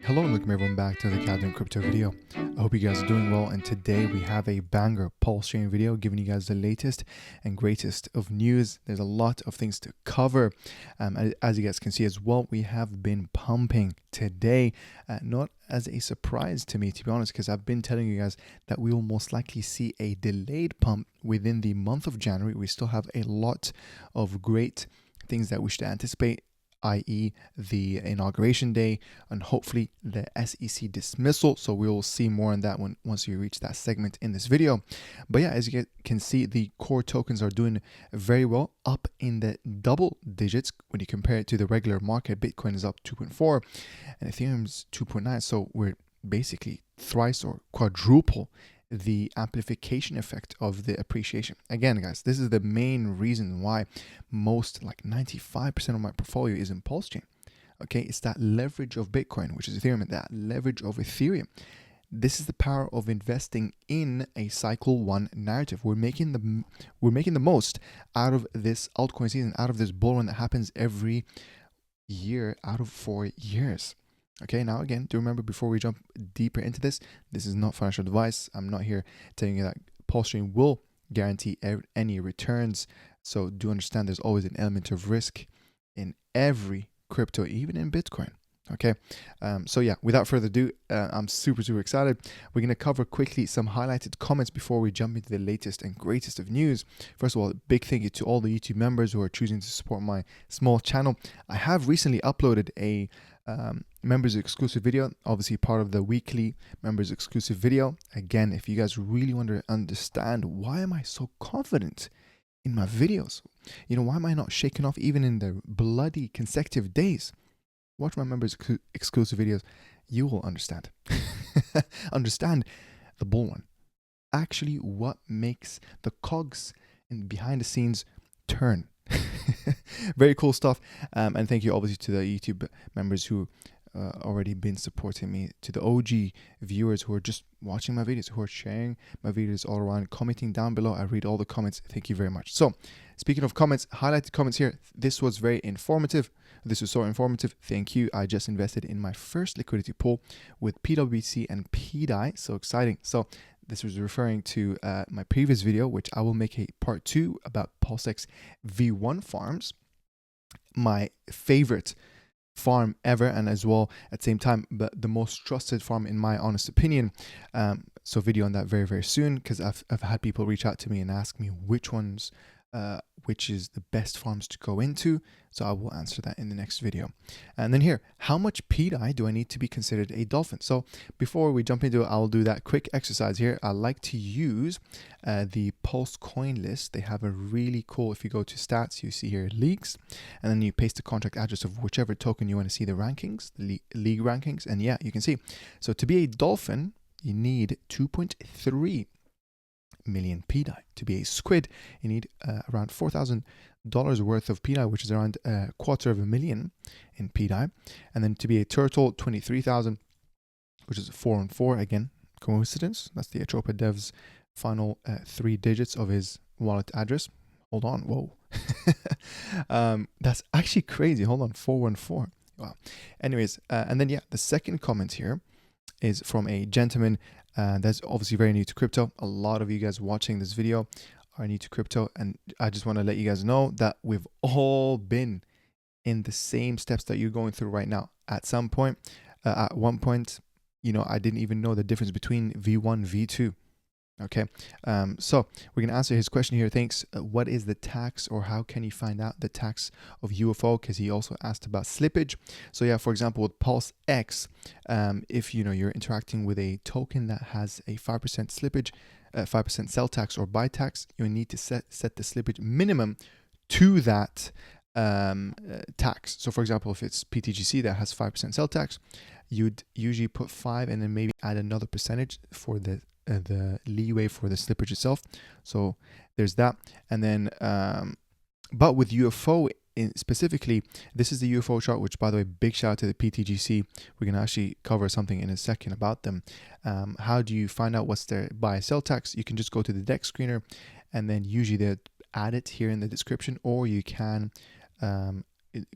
Hello and welcome everyone back to the Gathering Crypto video. I hope you guys are doing well, and today we have a banger PulseChain video giving you guys the latest and greatest of news. There's a lot of things to cover. As you guys can see as well, we have been pumping today, not as a surprise to me, to be honest, because I've been telling you guys that we will most likely see a delayed pump within the month of January. We still have a lot of great things that we should anticipate, i.e. the inauguration day and hopefully the SEC dismissal. So we'll see more on that once we reach that segment in this video. But yeah, as you can see, the core tokens are doing very well, up in the double digits when you compare it to the regular market. Bitcoin is up 2.4 and Ethereum's 2.9. So we're basically thrice or quadruple the amplification effect of the appreciation. Again, guys, this is the main reason why most, like 95% of my portfolio is in PulseChain. Okay, it's that leverage of Bitcoin, which is Ethereum, and that leverage of Ethereum. This is the power of investing in a cycle one narrative. We're making the most out of this altcoin season, out of this bull run that happens every year out of 4 years. Okay, now again, do remember, before we jump deeper into this is not financial advice. I'm not here telling you that PulseChain will guarantee any returns. So do understand there's always an element of risk in every crypto, even in Bitcoin. Okay, so yeah, without further ado, I'm super excited. We're going to cover quickly some highlighted comments before we jump into the latest and greatest of news. First of all, a big thank you to all the YouTube members who are choosing to support my small channel. I have recently uploaded a members exclusive video, obviously part of the weekly members exclusive video. Again, if you guys really want to understand why am I so confident in my videos, why am I not shaking off even in the bloody consecutive days, watch my members exclusive videos. You will understand. Understand the bull run. Actually, what makes the cogs in behind the scenes turn. Very cool stuff. And thank you obviously to the YouTube members who already been supporting me, to the OG viewers who are just watching my videos, who are sharing my videos all around, commenting down below. I read all the comments. Thank you very much. So speaking of comments, highlighted comments here. This was very informative. This was so informative. Thank you. I just invested in my first liquidity pool with PwC and PDAI. So exciting. So this was referring to my previous video, which I will make a part 2 about PulseX V1 farms, my favorite farm ever, and as well at the same time but the most trusted farm in my honest opinion. So video on that very soon, because I've had people reach out to me and ask me which is the best farms to go into. So I will answer that in the next video. And then here, how much PDAI do I need to be considered a dolphin? So before we jump into it, I'll do that quick exercise here. I like to use the Pulse coin list. They have a really cool, if you go to stats, you see here leagues, and then you paste the contract address of whichever token you want to see the rankings, the league rankings. And yeah, you can see. So to be a dolphin, you need 2.3 million PDAI. To be a squid, you need around $4,000 worth of PDAI, which is around $250,000 in PDAI. And then to be a turtle, 23,000, which is 4 on 4. Again, coincidence? That's the Atropa dev's final 3 digits of his wallet address. Hold on, whoa. That's actually crazy. Hold on, 414. Wow. Anyways, and then yeah, the second comment here is from a gentleman that's obviously very new to crypto. A lot of you guys watching this video are new to crypto, and I just want to let you guys know that we've all been in the same steps that you're going through right now. At some point, at one point, I didn't even know the difference between V1, V2. Okay, so we're going to answer his question here. Thanks. What is the tax, or how can you find out the tax of UFO? Because he also asked about slippage. So yeah, for example, with PulseX, if you're interacting with a token that has a 5% slippage, 5% sell tax or buy tax, you need to set the slippage minimum to that tax. So for example, if it's PTGC that has 5% sell tax, you'd usually put 5 and then maybe add another percentage for the leeway for the slippage itself. So there's that. And then but with UFO specifically, this is the UFO chart, which by the way, big shout out to the PTGC. We're going to actually cover something in a second about them. How do you find out what's their buy sell tax? You can just go to the deck screener, and then usually they add it here in the description, or you can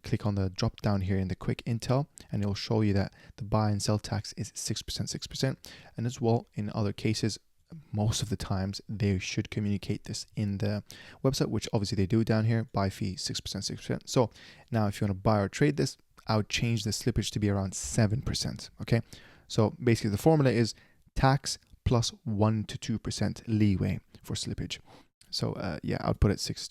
click on the drop down here in the quick intel, and it'll show you that the buy and sell tax is 6%. And as well, in other cases, most of the times they should communicate this in the website, which obviously they do down here. Buy fee 6%. So now if you want to buy or trade this, I would change the slippage to be around 7%. Okay, so basically the formula is tax plus 1 to 2% leeway for slippage. So yeah, I'll put it 7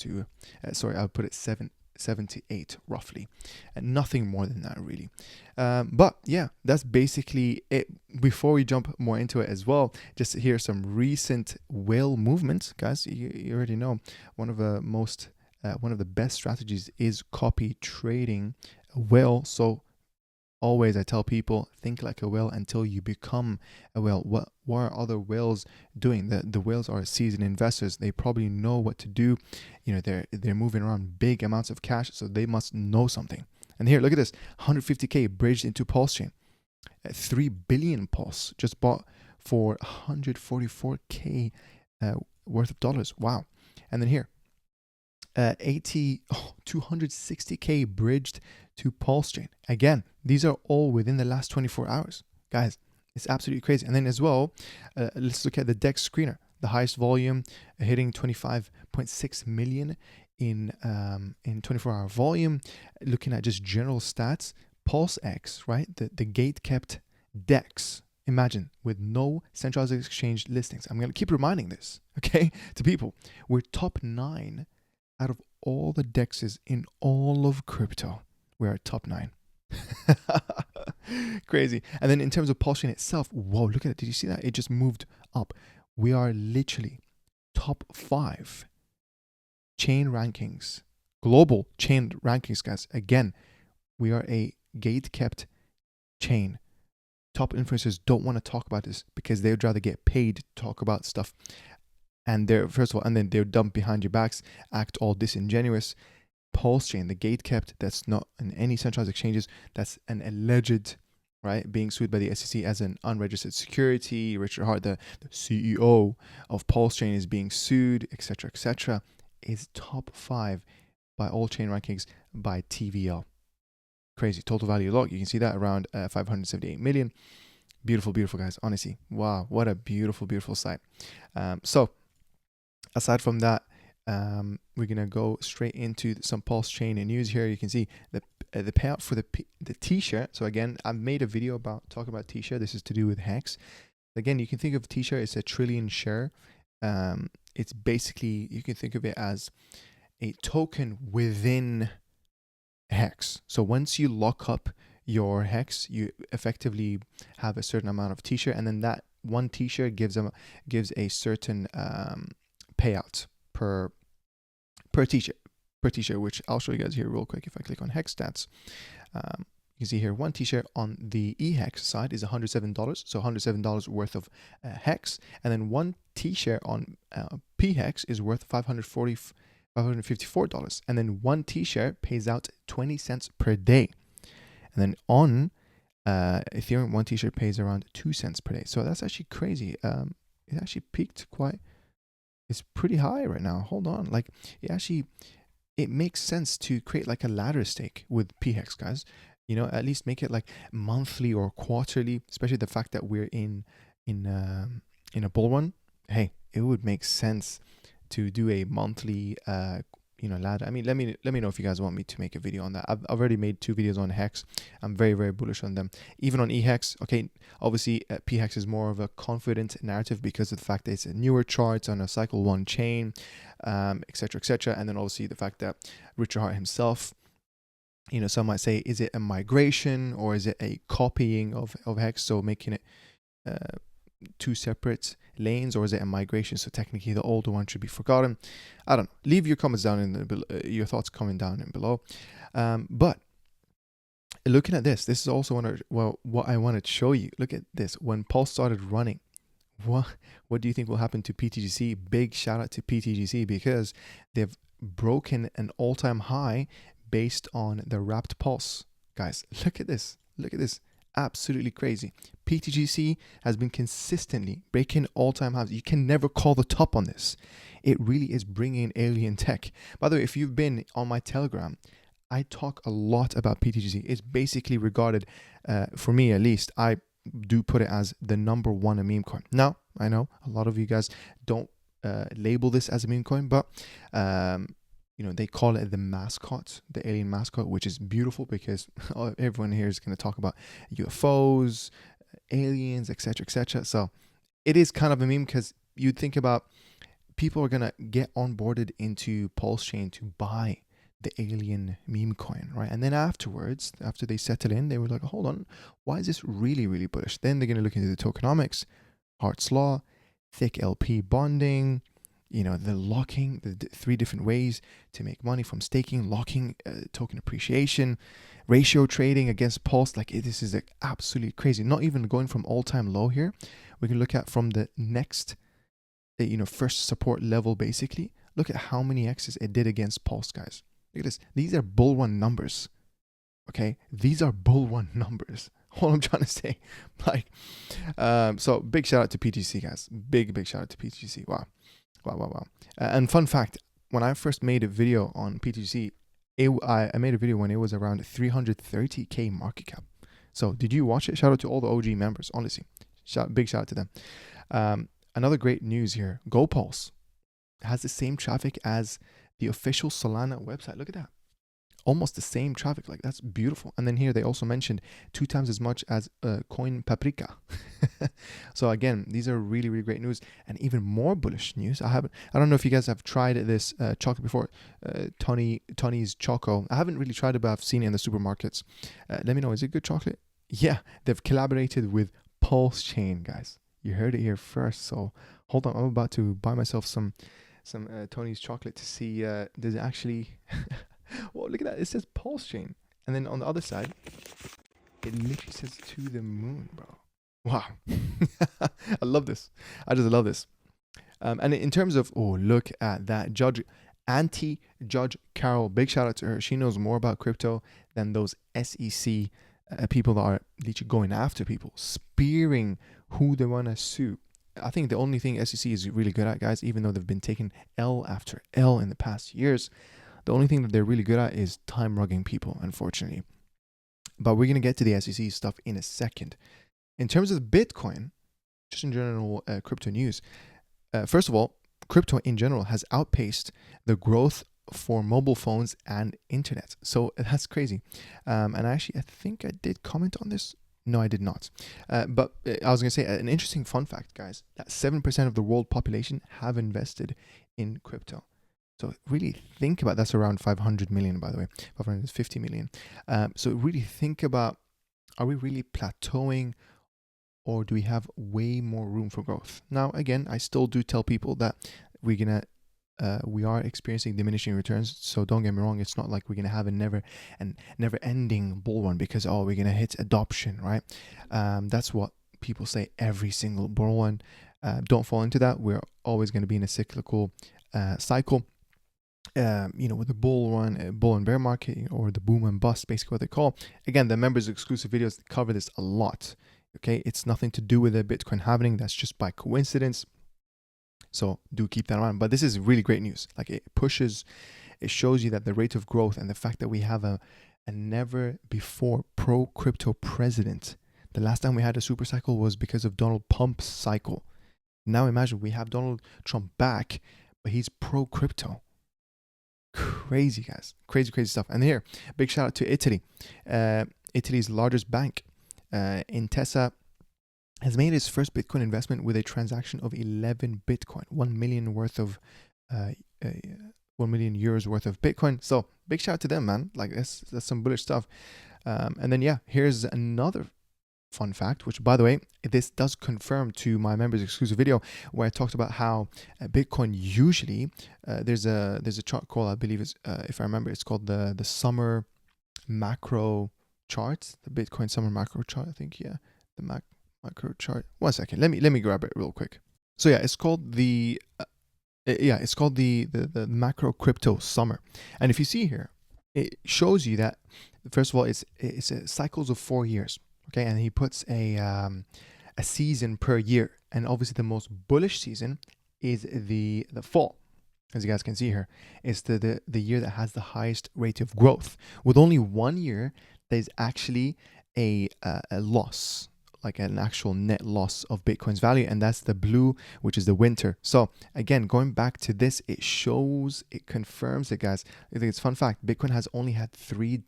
to 8 roughly, and nothing more than that really. But yeah, that's basically it. Before we jump more into it as well, just here some recent whale movements, guys. You already know one of the best strategies is copy trading a whale. So always I tell people, think like a whale until you become a whale. What are other whales doing? The whales are seasoned investors. They probably know what to do. You know, they're moving around big amounts of cash, so they must know something. And here, look at this, 150K bridged into PulseChain. 3 billion Pulse just bought for 144K worth of dollars. Wow. And then here, 260K bridged to PulseChain. Again, these are all within the last 24 hours. Guys, it's absolutely crazy. And then as well, let's look at the DEX screener. The highest volume hitting 25.6 million in 24-hour volume. Looking at just general stats, PulseX, right? The gate-kept DEX. Imagine, with no centralized exchange listings. I'm going to keep reminding this, okay, to people. We're top 9 out of all the DEXs in all of crypto. We're at top 9. Crazy. And then in terms of PulseChain itself, whoa, look at it. Did you see that? It just moved up. We are literally top 5 chain rankings, global chain rankings, guys. Again, we are a gate-kept chain. Top influencers don't want to talk about this because they'd rather get paid to talk about stuff. And they're, first of all, and then they're dump behind your backs, act all disingenuous. PulseChain, the gate kept, that's not in any centralized exchanges, that's an alleged, right, being sued by the SEC as an unregistered security. Richard Hart, the CEO of PulseChain, is being sued, etc., is top 5 by all chain rankings by TVL. Crazy. Total value log, you can see that around 578 million. Beautiful, beautiful, guys. Honestly, wow, what a beautiful, beautiful site. So aside from that, we're gonna go straight into some PulseChain news here. You can see the payout for the T-shirt. So again, I've made a video about talking about T-shirt. This is to do with Hex. Again, you can think of T-shirt as a trillion share. It's basically, you can think of it as a token within Hex. So once you lock up your Hex, you effectively have a certain amount of T-shirt, and then that one T-shirt gives a certain payout per T-shirt, which I'll show you guys here real quick. If I click on Hex stats, you can see here one T-shirt on the eHex side is $107, so $107 worth of Hex, and then one T-shirt on PHex is worth $554, and then one T-shirt pays out 20 cents per day, and then on Ethereum, one T-shirt pays around 2 cents per day. So that's actually crazy. It actually peaked quite. It's pretty high right now. Hold on, like it makes sense to create like a ladder stake with PHex, guys. You know, at least make it like monthly or quarterly, especially the fact that we're in a bull run. Hey, it would make sense to do a monthly ladder. I mean, let me know if you guys want me to make a video on that. I've already made 2 videos on Hex. I'm very, very bullish on them. Even on eHex, okay, obviously PHex is more of a confident narrative because of the fact that it's a newer chart on a cycle 1 chain, etc. And then obviously the fact that Richard Hart himself, you know, some might say, is it a migration or is it a copying of Hex, so making it 2 separate lanes, or is it a migration, so technically the older one should be forgotten? I don't know. Leave your comments down in the your thoughts comment down in below. But looking at this is also what I wanted to show you. Look at this. When Pulse started running, what do you think will happen to PTGC? Big shout out to PTGC because they've broken an all-time high based on the wrapped pulse. Guys, look at this. Look at this. Absolutely crazy. PTGC has been consistently breaking all-time highs. You can never call the top on this. It really is bringing in alien tech. By the way, if you've been on my Telegram, I talk a lot about PTGC. It's basically regarded, for me at least, I do put it as the number one meme coin. Now, I know a lot of you guys don't label this as a meme coin, but they call it the mascot, the alien mascot, which is beautiful because everyone here is going to talk about UFOs, aliens, etc., etc. So it is kind of a meme because you'd think about people are going to get onboarded into PulseChain to buy the alien meme coin, right? And then afterwards, after they settle in, they were like, hold on, why is this really, really bullish? Then they're going to look into the tokenomics, Hart's Law, thick LP bonding, the locking, the 3 different ways to make money from staking, locking, token appreciation, ratio trading against Pulse. This is absolutely crazy. Not even going from all-time low here. We can look at from the next, first support level, basically. Look at how many X's it did against Pulse, guys. Look at this. These are bull run numbers. Okay? These are bull run numbers. All I'm trying to say. So big shout out to PTC, guys. Big shout out to PTC. Wow. And fun fact, when I first made a video on PTC, I made a video when it was around 330K market cap. So did you watch it? Shout out to all the OG members, honestly. Big shout out to them. Another great news here. GoPulse has the same traffic as the official Solana website. Look at that. Almost the same traffic. That's beautiful. And then here they also mentioned 2 times as much as Coin Paprika. So again, these are really, really great news, and even more bullish news. I don't know if you guys have tried this chocolate before, Tony's Choco. I haven't really tried it, but I've seen it in the supermarkets. Let me know, is it good chocolate? Yeah, they've collaborated with PulseChain, guys. You heard it here first. So hold on, I'm about to buy myself some Tony's chocolate to see does it actually well, look at that, it says PulseChain, and then on the other side it literally says to the moon, bro. Wow. I love this. I just love this. And in terms of, look at that Judge Carol, big shout out to her. She knows more about crypto than those SEC people that are literally going after people, spearing who they want to sue. I think the only thing SEC is really good at, guys, even though they've been taking L after L in the past years, the only thing that they're really good at is time rugging people, unfortunately. But we're going to get to the SEC stuff in a second. In terms of Bitcoin, just in general crypto news, first of all, crypto in general has outpaced the growth for mobile phones and internet. So that's crazy. And I think I did comment on this. No, I did not. But I was going to say an interesting fun fact, guys, that 7% of the world population have invested in crypto. So really think about, that's around 500 million, by the way, 550 million. So really think about, are we really plateauing, or do we have way more room for growth? Now, again, I still do tell people that we are experiencing diminishing returns. So don't get me wrong, it's not like we're gonna have a never-ending bull run because we're gonna hit adoption, right? That's what people say every single bull run. Don't fall into that. We're always gonna be in a cyclical cycle. With the bull run, bull and bear market, or the boom and bust, basically what they call. Again, the members exclusive videos cover this a lot. Okay, it's nothing to do with the Bitcoin halving. That's just by coincidence. So do keep that in mind. But this is really great news. It shows you that the rate of growth and the fact that we have a never before pro crypto president. The last time we had a super cycle was because of Donald Trump's cycle. Now imagine we have Donald Trump back, but he's pro crypto. Crazy, guys. Crazy stuff. And here, big shout out to Italy. Italy's largest bank, Intesa, has made its first Bitcoin investment with a transaction of 11 Bitcoin, 1 million worth of 1 million euros worth of Bitcoin. So big shout out to them, man. That's some bullish stuff. And then here's another fun fact, which, by the way, this does confirm to my members exclusive video where I talked about how Bitcoin usually there's a chart called, I believe it's if I remember, it's called the summer macro chart, the Bitcoin summer macro chart, I think. The macro chart. 1 second, let me grab it real quick. So it's called the macro crypto summer. And if you see here, it shows you that first of all it's cycles of 4 years. Okay, and he puts a season per year, and obviously the most bullish season is the fall. as you guys can see here, is the year that has the highest rate of growth, with only 1 year that is actually a loss, like an actual net loss of Bitcoin's value, and that's the blue, which is the winter. So again, going back to this, it confirms it, guys. I think it's a fun fact. Bitcoin has only had 3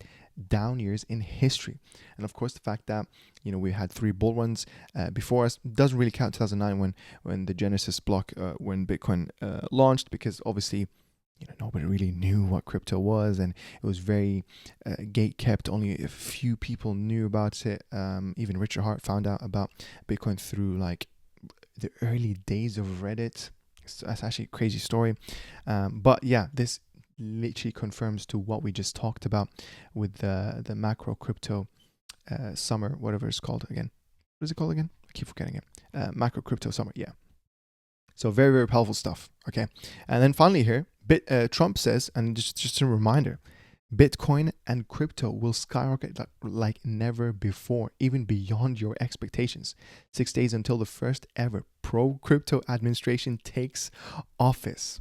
down years in history, and of course the fact that we had 3 bull runs before us doesn't really count 2009 when the Genesis block when Bitcoin launched, because obviously nobody really knew what crypto was, and it was very gate kept. Only a few people knew about it. Even Richard Hart found out about Bitcoin through like the early days of Reddit. So that's actually a crazy story. But yeah, this literally confirms to what we just talked about with the macro crypto summer, whatever it's called again. What is it called again? I keep forgetting it. Macro crypto summer, yeah. So very, very powerful stuff. Okay, and then finally here, Trump says, and just a reminder, Bitcoin and crypto will skyrocket like never before, even beyond your expectations. 6 days until the first ever pro-crypto administration takes office.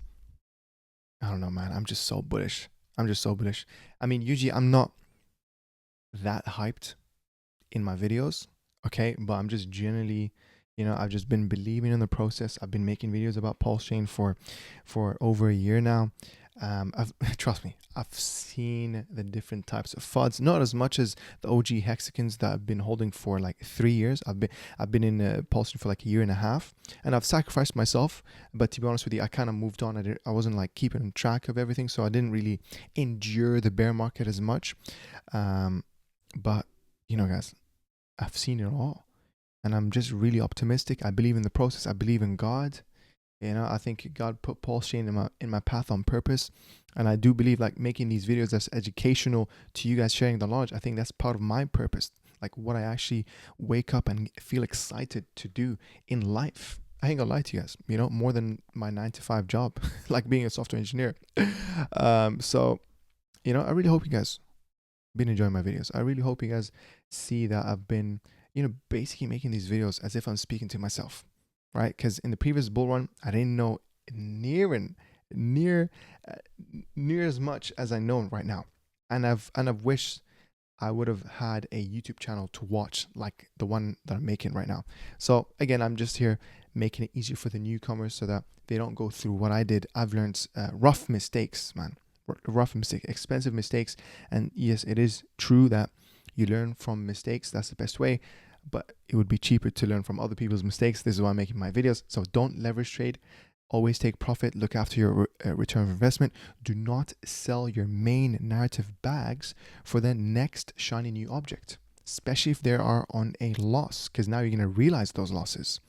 I don't know, man. I'm just so bullish. I mean, usually I'm not that hyped in my videos, okay? But I'm just generally, I've just been believing in the process. I've been making videos about PulseChain for over a year now. Trust me, I've seen the different types of FUDs, not as much as the OG hexagons that I've been holding for like 3 years. I've been in PulseChain for like a year and a half, and I've sacrificed myself. But to be honest with you, I kind of moved on. I wasn't like keeping track of everything, so I didn't really endure the bear market as much. But guys, I've seen it all, and I'm just really optimistic. I believe in the process. I believe in God. I think God put PulseChain in my path on purpose, and I do believe like making these videos that's educational to you guys, sharing the knowledge. I think that's part of my purpose, like what I actually wake up and feel excited to do in life. I ain't gonna lie to you guys, more than my 9-to-5 job, like being a software engineer. So, I really hope you guys been enjoying my videos. I really hope you guys see that I've been, basically making these videos as if I'm speaking to myself, right? Because in the previous bull run, I didn't know near as much as I know right now, and I've wished I would have had a YouTube channel to watch like the one that I'm making right now. So again, I'm just here making it easier for the newcomers so that they don't go through what I did. I've learned rough mistakes, man. Expensive mistakes. And yes, it is true that you learn from mistakes. That's the best way, but it would be cheaper to learn from other people's mistakes. This is why I'm making my videos. So don't leverage trade. Always take profit. Look after your return of investment. Do not sell your main narrative bags for the next shiny new object, especially if they are on a loss, because now you're going to realize those losses.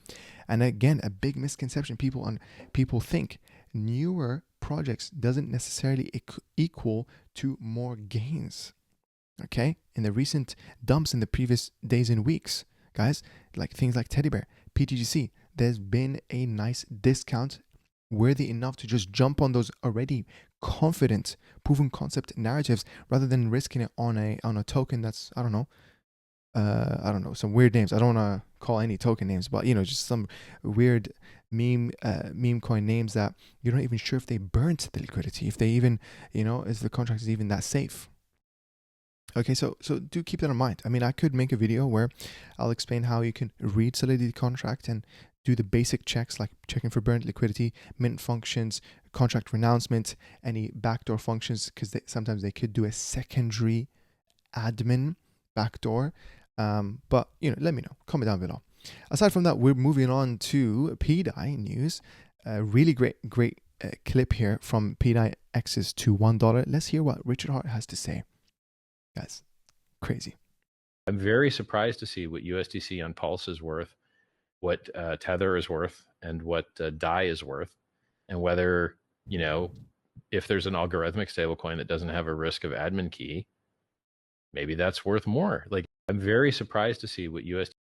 And again, a big misconception people think newer projects doesn't necessarily equal to more gains. Okay, in the recent dumps in the previous days and weeks, guys, like things like Teddy Bear, PTGC, there's been a nice discount worthy enough to just jump on those already confident proven concept narratives rather than risking it on a token that's I don't know, some weird names. I don't want to call any token names, but just some weird meme coin names that you're not even sure if they burnt the liquidity, if they even if the contract is even that safe. Okay, so do keep that in mind. I mean, I could make a video where I'll explain how you can read Solidity contract and do the basic checks like checking for burnt liquidity, mint functions, contract renouncement, any backdoor functions, because sometimes they could do a secondary admin backdoor. But let me know. Comment down below. Aside from that, we're moving on to PDAI news. Really great clip here from PDAI X's to $1. Let's hear what Richard Hart has to say. Guys, crazy. I'm very surprised to see what USDC on Pulse is worth, what Tether is worth, and what DAI is worth, and whether, if there's an algorithmic stablecoin that doesn't have a risk of admin key, maybe that's worth more. Like, I'm very surprised to see what USDC.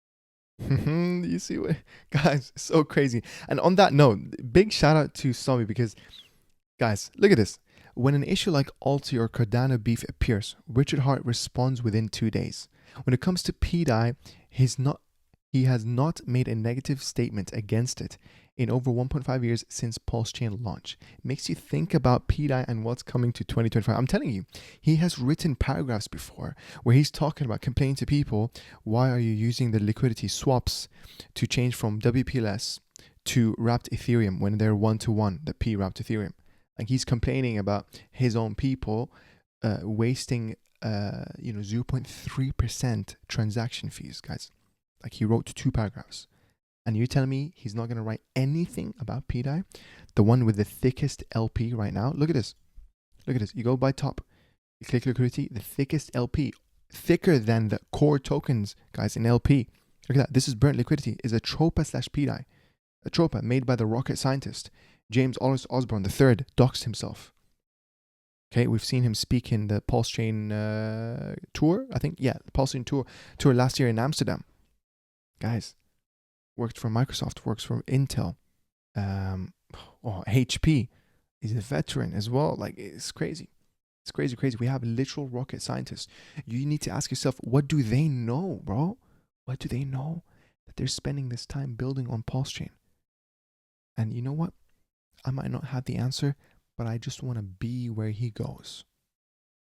You see what, guys, so crazy. And on that note, big shout out to Somi, because, guys, look at this. When an issue like Alti or Cardano beef appears, Richard Hart responds within 2 days. When it comes to PDAI, he's not He has not made a negative statement against it in over 1.5 years since PulseChain launch. It makes you think about PDAI and what's coming to 2025. I'm telling you, he has written paragraphs before where he's talking about complaining to people, why are you using the liquidity swaps to change from WPLS to wrapped Ethereum when they're one-to-one, the P wrapped Ethereum? Like, he's complaining about his own people wasting 0.3% transaction fees, guys. Like, he wrote 2 paragraphs. And you're telling me he's not going to write anything about PDAI? The one with the thickest LP right now. Look at this. Look at this. You go by top. You click liquidity. The thickest LP. Thicker than the core tokens, guys, in LP. Look at that. This is burnt liquidity. Is Atropa / PDAI. Atropa, made by the rocket scientist James Osborne III, doxed himself. Okay, we've seen him speak in the PulseChain tour, I think. Yeah, the PulseChain tour last year in Amsterdam. Guys, worked for Microsoft, works for Intel, HP. He's a veteran as well. Like, it's crazy. It's crazy. We have literal rocket scientists. You need to ask yourself, what do they know, bro? What do they know that they're spending this time building on PulseChain? And you know what? I might not have the answer, but I just want to be where he goes.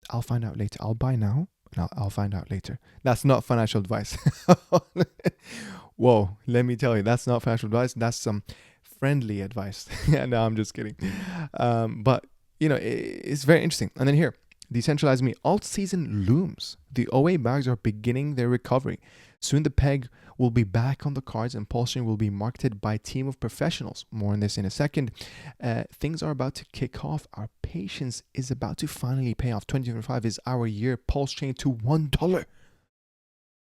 I'll find out later. I'll buy now, and I'll find out later. That's not financial advice. Whoa, let me tell you, that's not financial advice. That's some friendly advice. No, I'm just kidding. But, it's very interesting. And then here, decentralized me. Alt season looms. The OA bags are beginning their recovery. Soon the peg will be back on the cards and PulseChain will be marketed by a team of professionals. More on this in a second. Things are about to kick off. Our patience is about to finally pay off. 2025 is our year. PulseChain to $1.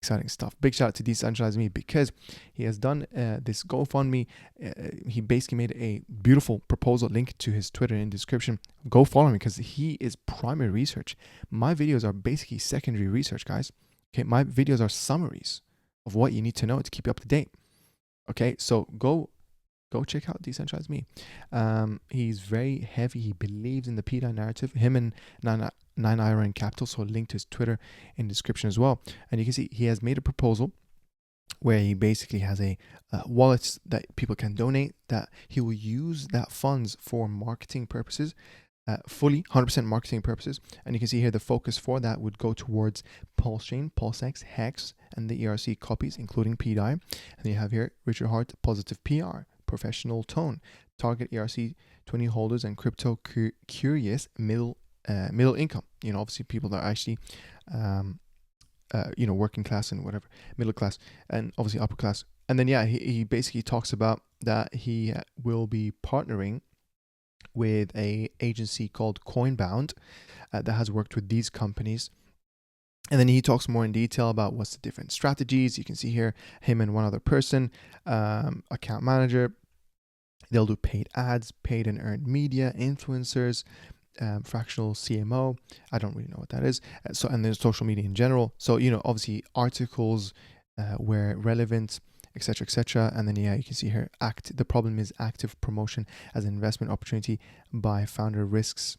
Exciting stuff. Big shout out to Decentralize Me because he has done this GoFundMe. He basically made a beautiful proposal. Link to his Twitter in the description. Go follow him because he is primary research. My videos are basically secondary research, guys. Okay, my videos are summaries of what you need to know to keep you up to date. Okay, so go check out Decentralize Me. He's very heavy. He believes in the PDAI narrative. Him and Nine Iron Capital. So link to his Twitter in the description as well. And you can see he has made a proposal where he basically has a wallet that people can donate, that he will use that funds for marketing purposes. Fully 100% marketing purposes. And you can see here the focus for that would go towards PulseChain, PulseX, Hex, and the ERC copies, including PDAI. And then you have here Richard Hart, positive PR, professional tone, target ERC 20 holders, and crypto curious middle income. Obviously people that are actually working class and whatever, middle class, and obviously upper class. And then he basically talks about that he will be partnering with a agency called Coinbound that has worked with these companies. And then he talks more in detail about what's the different strategies. You can see here him and one other person, account manager. They'll do paid ads, paid and earned media, influencers, fractional CMO. I don't really know what that is. And then social media in general. So, obviously articles where relevant, etc. And then you can see here the problem is active promotion as an investment opportunity by founder risks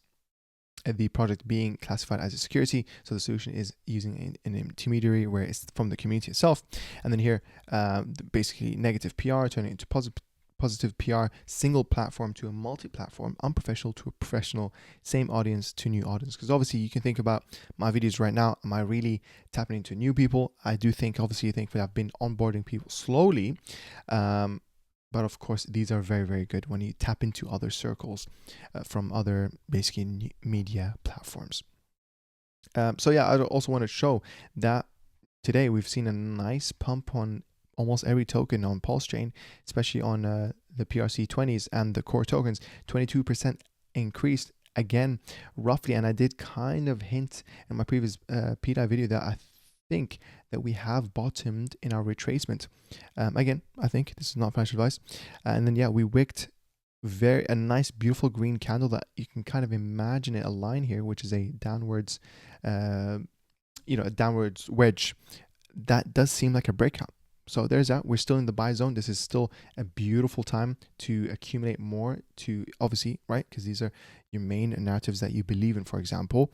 the project being classified as a security. So the solution is using an intermediary where it's from the community itself. And then here basically negative PR turning into positive PR, single platform to a multi-platform, unprofessional to a professional, same audience to new audience. Because obviously you can think about my videos right now. Am I really tapping into new people? I do think, obviously, I've been onboarding people slowly. But of course, these are very, very good when you tap into other circles from other basically media platforms. I also want to show that today we've seen a nice pump on almost every token on PulseChain, especially on the PRC20s and the core tokens. 22% increased again, roughly. And I did kind of hint in my previous PDAI video that I think that we have bottomed in our retracement. Again, I think this is not financial advice. And then we wicked a nice beautiful green candle that you can kind of imagine it a line here, which is a downwards a downwards wedge. That does seem like a breakout. So there's that. We're still in the buy zone. This is still a beautiful time to accumulate more, to obviously, right? Because these are your main narratives that you believe in, for example.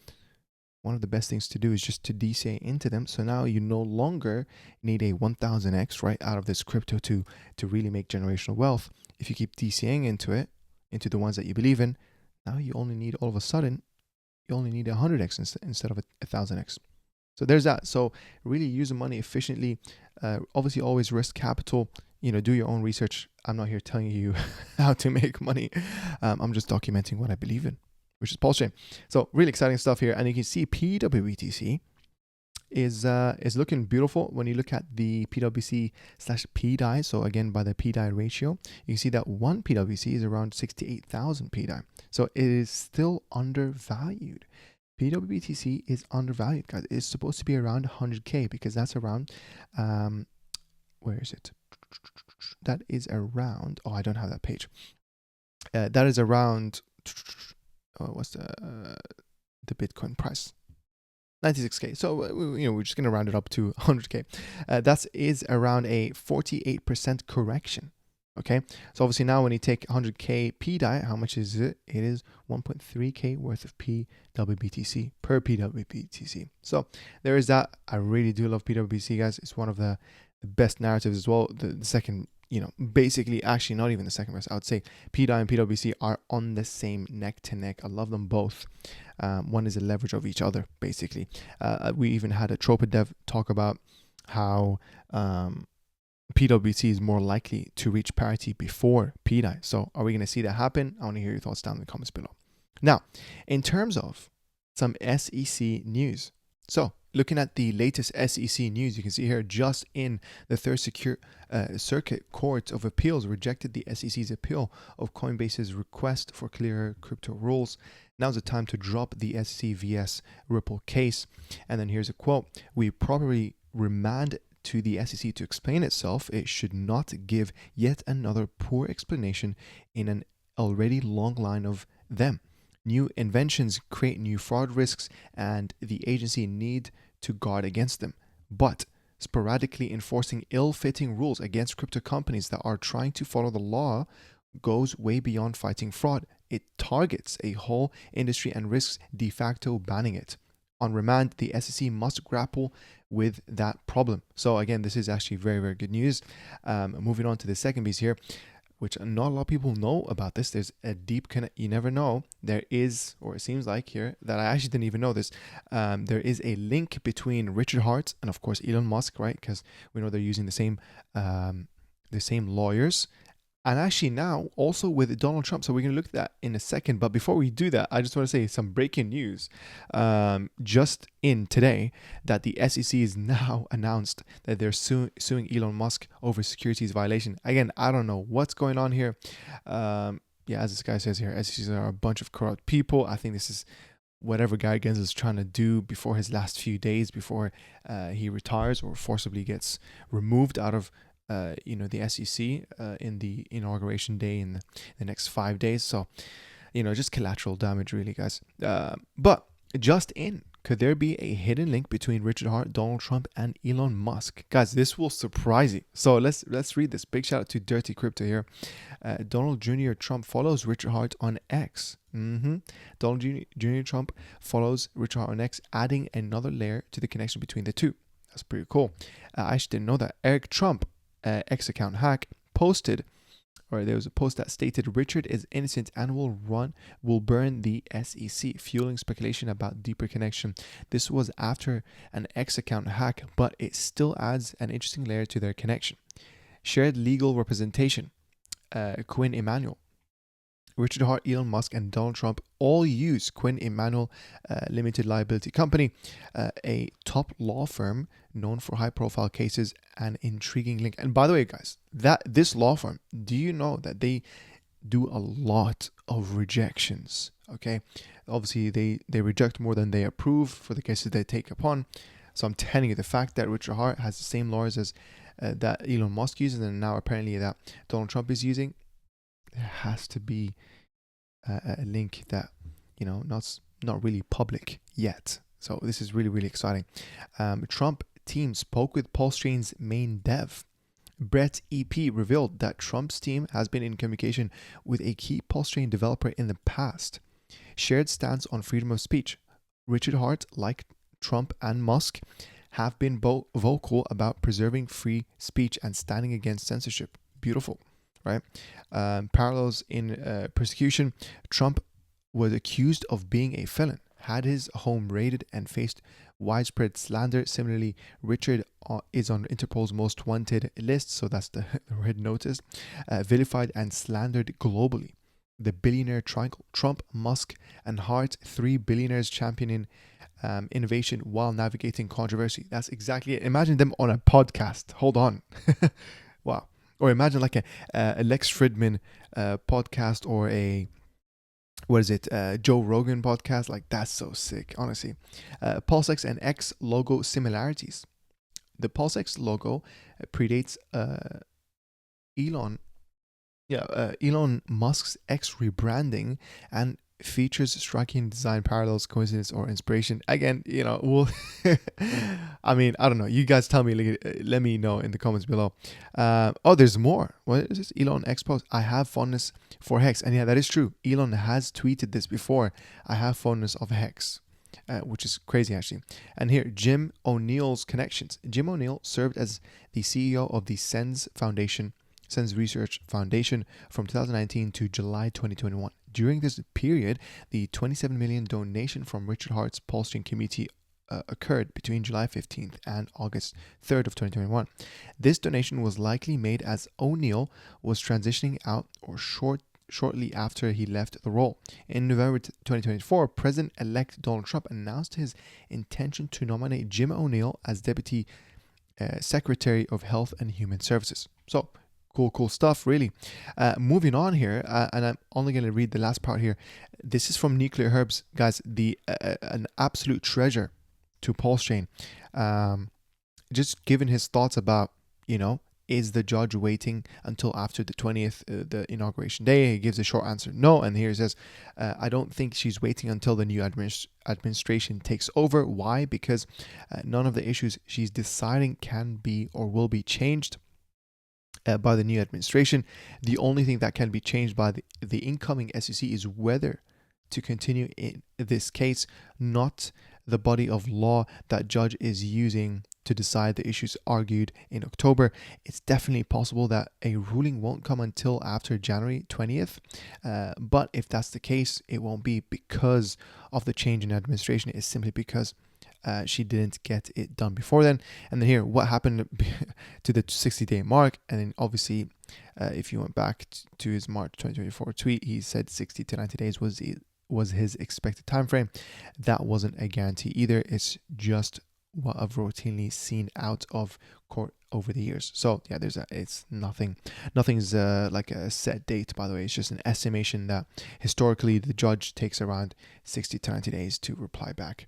one of the best things to do is just to DCA into them. So now you no longer need a 1000x right out of this crypto to really make generational wealth. If you keep DCAing into it, into the ones that you believe in, now you only need, all of a sudden, you only need 100x instead of 1000x. So there's that. So really use the money efficiently. Obviously, always risk capital. Do your own research. I'm not here telling you how to make money. I'm just documenting what I believe in, which is PulseChain. So really exciting stuff here. And you can see PWBTC is looking beautiful when you look at the PWBC/PDAI. So again, by the PDAI ratio, you can see that one PWBC is around 68,000 PDAI. So it is still undervalued. PWBTC is undervalued, guys. It's supposed to be around 100K because that's around, where is it? That is around, I don't have that page. That is around, what's the Bitcoin price? 96K. So, we're just going to round it up to 100K. That is around a 48% correction. Okay. So obviously now when you take 100K PDAI, how much is it? It is 1.3K worth of PWBTC per PWBTC. So there is that. I really do love PWBTC, guys. It's one of the best narratives as well. The second, basically, actually not even the second best. I would say PDAI and PWBTC are on the same neck to neck. I love them both. One is a leverage of each other, basically. We even had a Atropa dev talk about how PWBTC is more likely to reach parity before PDAI. So are we going to see that happen? I want to hear your thoughts down in the comments below. Now, in terms of some SEC news. So looking at the latest SEC news, you can see here just in the Third Circuit Court of Appeals rejected the SEC's appeal of Coinbase's request for clearer crypto rules. Now's the time to drop the SEC vs Ripple case. And then here's a quote. We probably remand to the SEC to explain itself. It should not give yet another poor explanation in an already long line of them. New inventions create new fraud risks, and the agency need to guard against them. But sporadically enforcing ill-fitting rules against crypto companies that are trying to follow the law goes way beyond fighting fraud. It targets a whole industry and risks de facto banning it. On remand, the SEC must grapple with that problem. So again, this is actually very, very good news. Moving on to the second piece here, which not a lot of people know about this. There's a deep connect. You never know. There is, or it seems like here, that I actually didn't even know this. There is a link between Richard Hart and, of course, Elon Musk, right? Because we know they're using the same lawyers. And actually now also with Donald Trump. So we're going to look at that in a second. But before we do that, I just want to say some breaking news. Just in today that the SEC is now announced that they're suing Elon Musk over securities violation. Again, I don't know what's going on here. As this guy says here, SECs are a bunch of corrupt people. I think this is whatever Guy Gens is trying to do before his last few days, before he retires or forcibly gets removed out of the SEC in the inauguration day in the next 5 days. So, just collateral damage really, guys. But just in, could there be a hidden link between Richard Hart, Donald Trump, and Elon Musk? Guys, this will surprise you. So let's read this. Big shout out to Dirty Crypto here. Donald Jr. Trump follows Richard Hart on X. Donald Jr. Trump follows Richard Hart on X, adding another layer to the connection between the two. That's pretty cool. I actually didn't know that. Eric Trump, X account hack, posted, or there was a post that stated Richard is innocent and will burn the SEC, fueling speculation about deeper connection. This was after an X account hack, but it still adds an interesting layer to their connection. Shared legal representation. Quinn Emanuel. Richard Hart, Elon Musk, and Donald Trump all use Quinn Emanuel Limited Liability Company, a top law firm known for high-profile cases. An intriguing link. And by the way, guys, this law firm, do you know that they do a lot of rejections? Okay, obviously they reject more than they approve for the cases they take upon. So I'm telling you, the fact that Richard Hart has the same lawyers as that Elon Musk uses, and now apparently that Donald Trump is using, there has to be a link that not really public yet. So this is really, really exciting. Trump team spoke with PulseChain's main dev. Brett EP revealed that Trump's team has been in communication with a key PulseChain developer in the past. Shared stance on freedom of speech. Richard Hart, like Trump and Musk, have been vocal about preserving free speech and standing against censorship. Beautiful, right? Parallels in persecution. Trump was accused of being a felon, had his home raided, and faced widespread slander. Similarly, Richard is on Interpol's most wanted list, so that's the red notice, vilified and slandered globally. The billionaire triangle, Trump, Musk, and Hart, three billionaires championing innovation while navigating controversy. That's exactly it. Imagine them on a podcast. Hold on. Wow. Or imagine like a Lex Fridman podcast, or a, what is it, Joe Rogan podcast. Like, that's so sick, honestly. PulseX and X logo similarities. The PulseX logo predates Elon Musk's X rebranding and features striking design parallels, coincidence, or inspiration. Again, we'll I mean, I don't know, you guys tell me, let me know in the comments below. Oh, there's more. What is this? Elon X post: I have fondness for Hex. And yeah, that is true. Elon has tweeted this before. I have fondness of Hex. Which is crazy, actually. And here, Jim O'Neill's connections. Jim O'Neill served as the CEO of the SENS Research Foundation from 2019 to July 2021. During this period, the 27 million donation from Richard Hart's PulseChain committee occurred between July 15th and August 3rd of 2021. This donation was likely made as O'Neill was transitioning out, or shortly after he left the role. In November 2024, President-elect Donald Trump announced his intention to nominate Jim O'Neill as Deputy Secretary of Health and Human Services. So, cool stuff, really. Moving on here, and I'm only going to read the last part here. This is from Nuclear Herbs, guys, an absolute treasure to PulseChain. Just giving his thoughts about, is the judge waiting until after the 20th, the inauguration day? He gives a short answer, no. And here he says, I don't think she's waiting until the new administration takes over. Why? Because none of the issues she's deciding can be or will be changed by the new administration. The only thing that can be changed by the incoming SEC is whether to continue in this case, not the body of law that judge is using to decide the issues argued in October. It's definitely possible that a ruling won't come until after January 20th. But if that's the case, it won't be because of the change in administration. It's simply because she didn't get it done before then. And then here, what happened to the 60-day mark? And then obviously, if you went back to his March 2024 tweet, he said 60 to 90 days was his expected time frame. That wasn't a guarantee either. It's just what I've routinely seen out of court over the years. So yeah, it's nothing's like a set date, by the way. It's just an estimation that historically the judge takes around 60 to 90 days to reply back.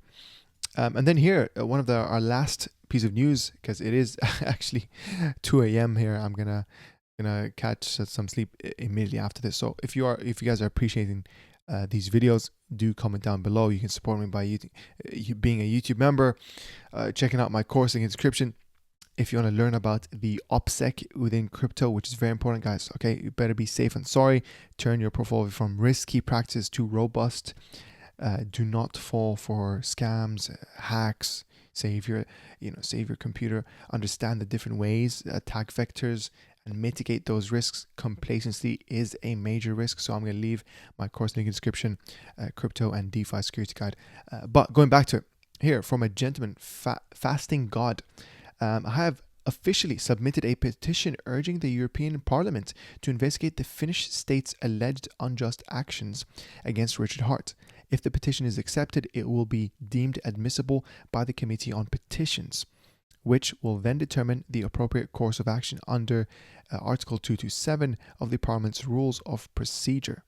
And then here, one of our last piece of news, because it is actually 2 a.m. here. I'm gonna catch some sleep immediately after this. So if you guys are appreciating these videos, do comment down below. You can support me by being a YouTube member, checking out my course in the description. If you want to learn about the OPSEC within crypto, which is very important, guys. Okay, you better be safe and sorry. Turn your portfolio from risky practice to robust. Do not fall for scams, hacks. Save your computer. Understand the different ways, attack vectors, and mitigate those risks. Complacency is a major risk. So I'm going to leave my course link in the description, crypto and DeFi security guide. But going back to it, here from a gentleman, fasting God, I have officially submitted a petition urging the European Parliament to investigate the Finnish state's alleged unjust actions against Richard Hart. If the petition is accepted, it will be deemed admissible by the Committee on Petitions, which will then determine the appropriate course of action under Article 227 of the Parliament's Rules of Procedure.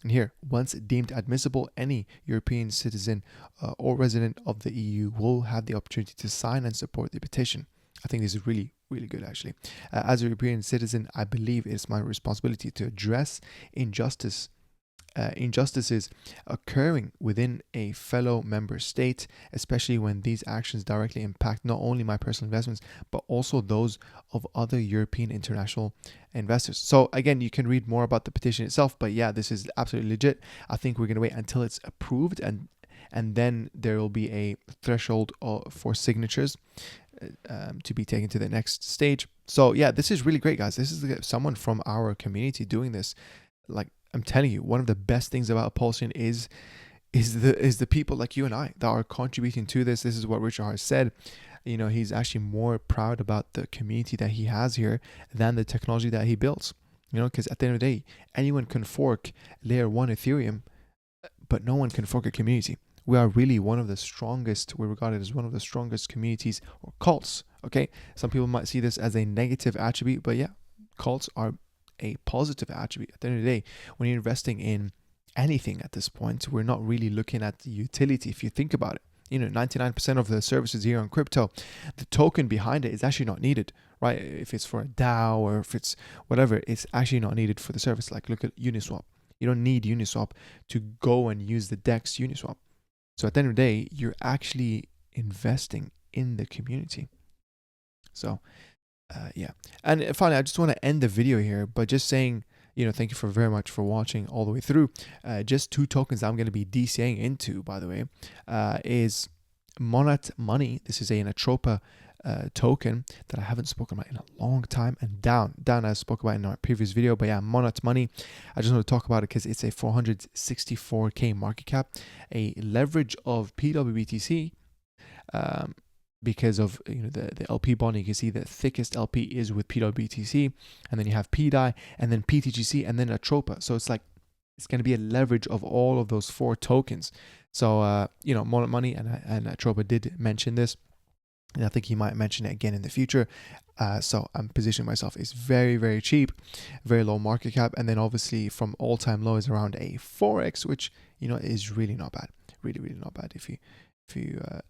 And here, once deemed admissible, any European citizen or resident of the EU will have the opportunity to sign and support the petition. I think this is really, really good, actually. As a European citizen, I believe it's my responsibility to address injustices occurring within a fellow member state, especially when these actions directly impact not only my personal investments, but also those of other European international investors. So again, you can read more about the petition itself, but yeah, this is absolutely legit. I think we're going to wait until it's approved and and then there will be a threshold for signatures to be taken to the next stage. So yeah, this is really great, guys. This is someone from our community doing this. Like, I'm telling you, one of the best things about PulseChain is the people like you and I that are contributing to this. This is what Richard has said. You know, he's actually more proud about the community that he has here than the technology that he builds. You know, because at the end of the day, anyone can fork layer 1 Ethereum, but no one can fork a community. We are really one of the strongest, we're regarded as one of the strongest communities or cults, okay? Some people might see this as a negative attribute, but yeah, cults are a positive attribute. At the end of the day, when you're investing in anything at this point, we're not really looking at the utility if you think about it. You know, 99% of the services here on crypto, the token behind it is actually not needed, right? If it's for a DAO or if it's whatever, it's actually not needed for the service. Like, look at Uniswap. You don't need Uniswap to go and use the DEX Uniswap. So at the end of the day, you're actually investing in the community. So yeah. And finally, I just want to end the video here by just saying, you know, thank you very much for watching all the way through. Just 2 tokens I'm going to be DCAing into, by the way, is Monat Money. This is an Atropa token that I haven't spoken about in a long time, and down I spoke about in our previous video. But yeah, Monat Money, I just want to talk about it because it's a 464k market cap, a leverage of PWBTC, because of, you know, the LP bond. You can see the thickest LP is with PWBTC, and then you have PDAI, and then PTGC, and then Atropa. So it's like, it's going to be a leverage of all of those 4 tokens. So you know, Monat Money and Atropa did mention this, and I think he might mention it again in the future. So I'm positioning myself. It's very, very cheap, very low market cap, and then obviously from all-time low is around a 4x, which, you know, is really not bad. Really, really not bad if you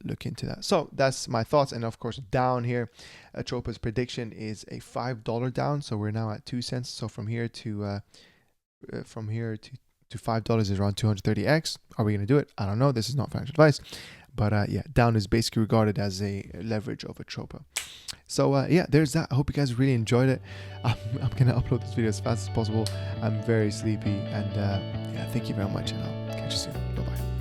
look into that. So that's my thoughts. And of course, down here, Atropa's prediction is a $5 down. So we're now at 2 cents. So from here to $5 is around 230x. Are we going to do it? I don't know. This is not financial advice. But yeah, down is basically regarded as a leverage of Atropa. So yeah, there's that. I hope you guys really enjoyed it. I'm going to upload this video as fast as possible. I'm very sleepy. And yeah, thank you very much. And I'll catch you soon. Bye-bye.